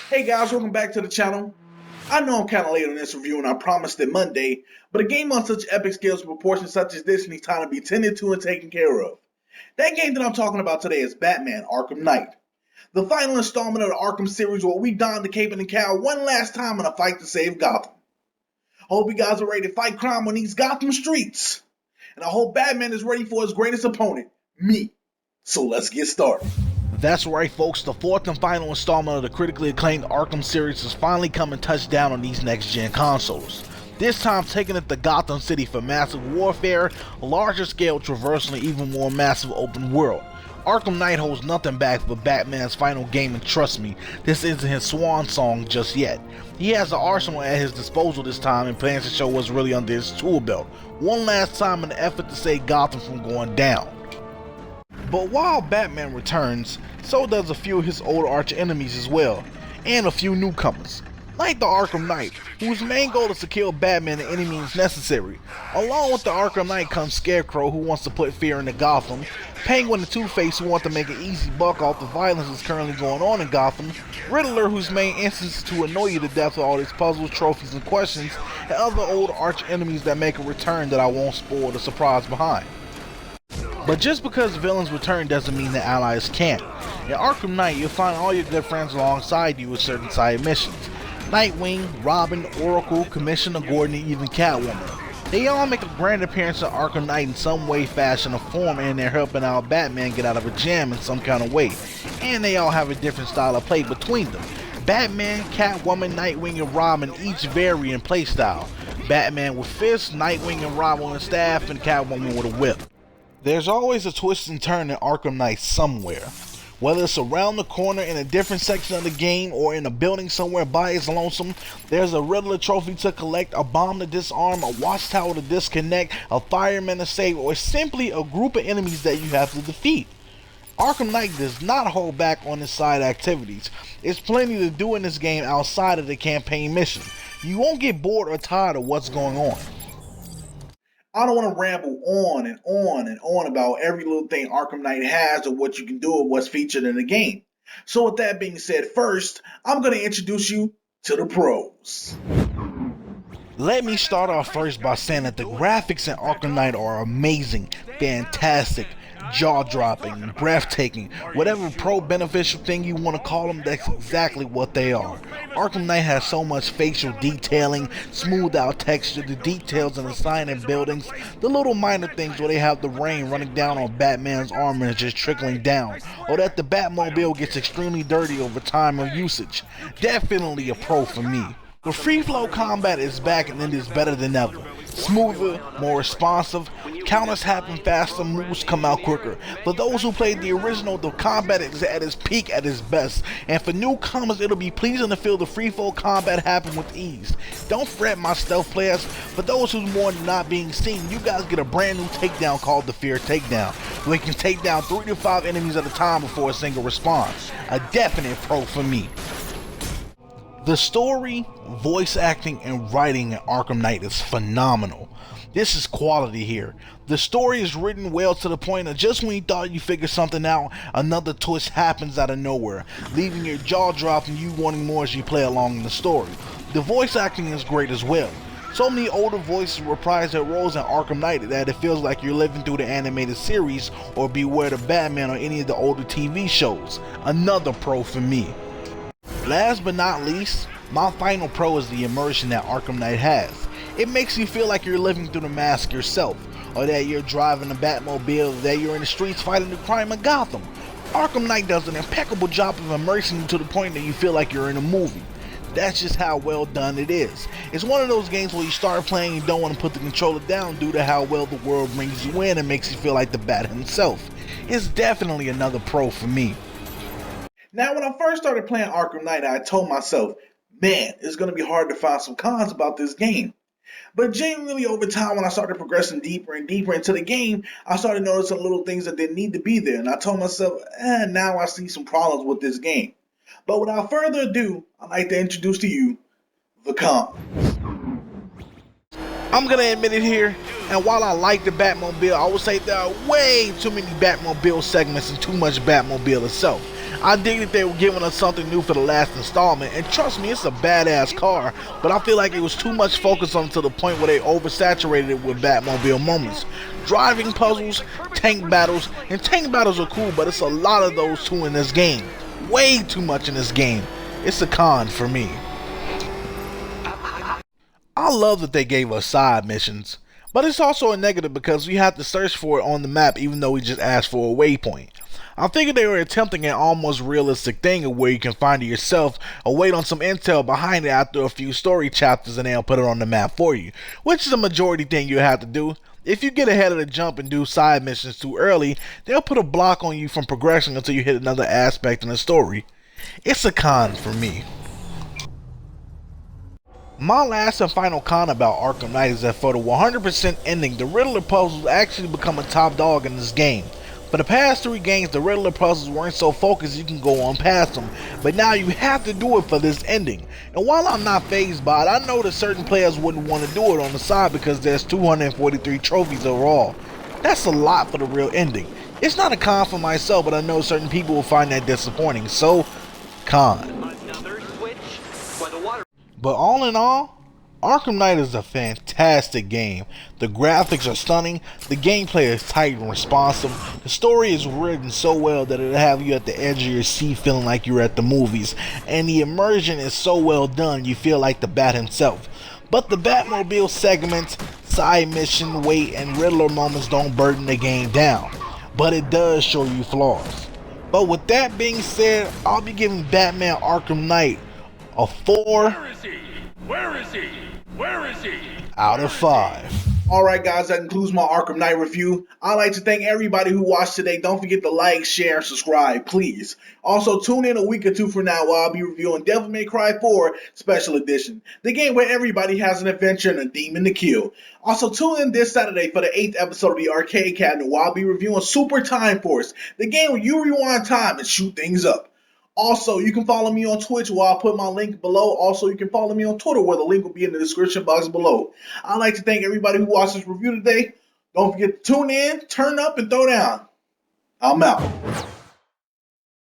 Hey guys, welcome back to the channel. I know I'm kind of late on this review and I promised it Monday, but a game on such epic scales and proportions such as this needs time to be tended to and taken care of. That game that I'm talking about today is Batman Arkham Knight, the final installment of the Arkham series where we don the cape and the cowl one last time in a fight to save Gotham. I hope you guys are ready to fight crime on these Gotham streets, and I hope Batman is ready for his greatest opponent, me. So let's get started. That's right, folks, the fourth and final installment of the critically acclaimed Arkham series is finally coming touchdown on these next-gen consoles. This time taking it to Gotham City for massive warfare, larger scale traversal, and even more massive open world. Arkham Knight holds nothing back but Batman's final game, and trust me, this isn't his swan song just yet. He has an arsenal at his disposal this time and plans to show what's really under his tool belt, one last time in an effort to save Gotham from going down. But while Batman returns, so does a few of his old arch enemies as well, and a few newcomers, like the Arkham Knight, whose main goal is to kill Batman at any means necessary. Along with the Arkham Knight comes Scarecrow, who wants to put fear into Gotham, Penguin and Two-Face, who want to make an easy buck off the violence that's currently going on in Gotham, Riddler, whose main instance is to annoy you to death with all these puzzles, trophies, and questions, and other old arch enemies that make a return that I won't spoil the surprise behind. But just because villains return doesn't mean the allies can't. In Arkham Knight, you'll find all your good friends alongside you with certain side missions. Nightwing, Robin, Oracle, Commissioner Gordon, and even Catwoman. They all make a grand appearance in Arkham Knight in some way, fashion, or form, and they're helping out Batman get out of a jam in some kind of way. And they all have a different style of play between them. Batman, Catwoman, Nightwing, and Robin each vary in playstyle. Batman with fists, Nightwing and Robin with staff, and Catwoman with a whip. There's always a twist and turn in Arkham Knight somewhere. Whether it's around the corner in a different section of the game or in a building somewhere by its lonesome, there's a Riddler trophy to collect, a bomb to disarm, a watchtower to disconnect, a fireman to save, or simply a group of enemies that you have to defeat. Arkham Knight does not hold back on its side activities. There's plenty to do in this game outside of the campaign mission. You won't get bored or tired of what's going on. I don't want to ramble on and on and on about every little thing Arkham Knight has or what you can do or what's featured in the game. So with that being said, first, I'm going to introduce you to the pros. Let me start off first by saying that the graphics in Arkham Knight are amazing, fantastic, jaw-dropping, breathtaking, whatever pro-beneficial thing you want to call them, that's exactly what they are. Arkham Knight has so much facial detailing, smoothed out texture, the details in the sign and buildings, the little minor things where they have the rain running down on Batman's armor and just trickling down, or that the Batmobile gets extremely dirty over time of usage. Definitely a pro for me. The free flow combat is back and it is better than ever. Smoother, more responsive, counters happen faster, moves come out quicker. For those who played the original, the combat is at its peak, at its best. And for newcomers, it'll be pleasing to feel the free flow combat happen with ease. Don't fret, my stealth players. For those who's more than not being seen, you guys get a brand new takedown called the Fear Takedown, where you can take down 3 to 5 enemies at a time before a single response. A definite pro for me. The story, voice acting, and writing in Arkham Knight is phenomenal. This is quality here. The story is written well to the point that just when you thought you figured something out, another twist happens out of nowhere, leaving your jaw dropping, you wanting more as you play along in the story. The voice acting is great as well. So many older voices reprise their roles in Arkham Knight that it feels like you're living through the animated series or Beware the Batman or any of the older TV shows. Another pro for me. Last but not least, my final pro is the immersion that Arkham Knight has. It makes you feel like you're living through the mask yourself, or that you're driving a Batmobile, or that you're in the streets fighting the crime of Gotham. Arkham Knight does an impeccable job of immersing you to the point that you feel like you're in a movie. That's just how well done it is. It's one of those games where you start playing and you don't want to put the controller down due to how well the world brings you in and makes you feel like the Bat himself. It's definitely another pro for me. Now, when I first started playing Arkham Knight, I told myself, man, it's going to be hard to find some cons about this game. But genuinely over time, when I started progressing deeper and deeper into the game, I started noticing little things that didn't need to be there. And I told myself, now I see some problems with this game. But without further ado, I'd like to introduce to you the cons. I'm going to admit it here, and while I like the Batmobile, I would say there are way too many Batmobile segments and too much Batmobile itself. I dig that they were giving us something new for the last installment, and trust me, it's a badass car, but I feel like it was too much focus on it to the point where they oversaturated it with Batmobile moments. Driving puzzles, tank battles, and tank battles are cool, but it's a lot of those too in this game. Way too much in this game. It's a con for me. I love that they gave us side missions, but it's also a negative because we have to search for it on the map even though we just asked for a waypoint. I figured they were attempting an almost realistic thing of where you can find it yourself or wait on some intel behind it after a few story chapters and they'll put it on the map for you, which is a majority thing you have to do. If you get ahead of the jump and do side missions too early, they'll put a block on you from progressing until you hit another aspect in the story. It's a con for me. My last and final con about Arkham Knight is that for the 100% ending, the Riddler puzzles actually become a top dog in this game. For the past 3 games, the Riddler puzzles weren't so focused you can go on past them, but now you have to do it for this ending. And while I'm not fazed by it, I know that certain players wouldn't want to do it on the side because there's 243 trophies overall. That's a lot for the real ending. It's not a con for myself, but I know certain people will find that disappointing, so con. But all in all, Arkham Knight is a fantastic game. The graphics are stunning, the gameplay is tight and responsive, the story is written so well that it'll have you at the edge of your seat feeling like you're at the movies, and the immersion is so well done you feel like the Bat himself. But the Batmobile segments, side mission, wait, and Riddler moments don't burden the game down, but it does show you flaws. But with that being said, I'll be giving Batman Arkham Knight a 4 out of 5. Alright guys, that concludes my Arkham Knight review. I'd like to thank everybody who watched today. Don't forget to like, share, and subscribe, please. Also, tune in a week or 2 from now while I'll be reviewing Devil May Cry 4 Special Edition, the game where everybody has an adventure and a demon to kill. Also, tune in this Saturday for the 8th episode of the Arcade Cabinet while I'll be reviewing Super Time Force, the game where you rewind time and shoot things up. Also, you can follow me on Twitch where I'll put my link below. Also, you can follow me on Twitter where the link will be in the description box below. I'd like to thank everybody who watched this review today. Don't forget to tune in, turn up, and throw down. I'm out.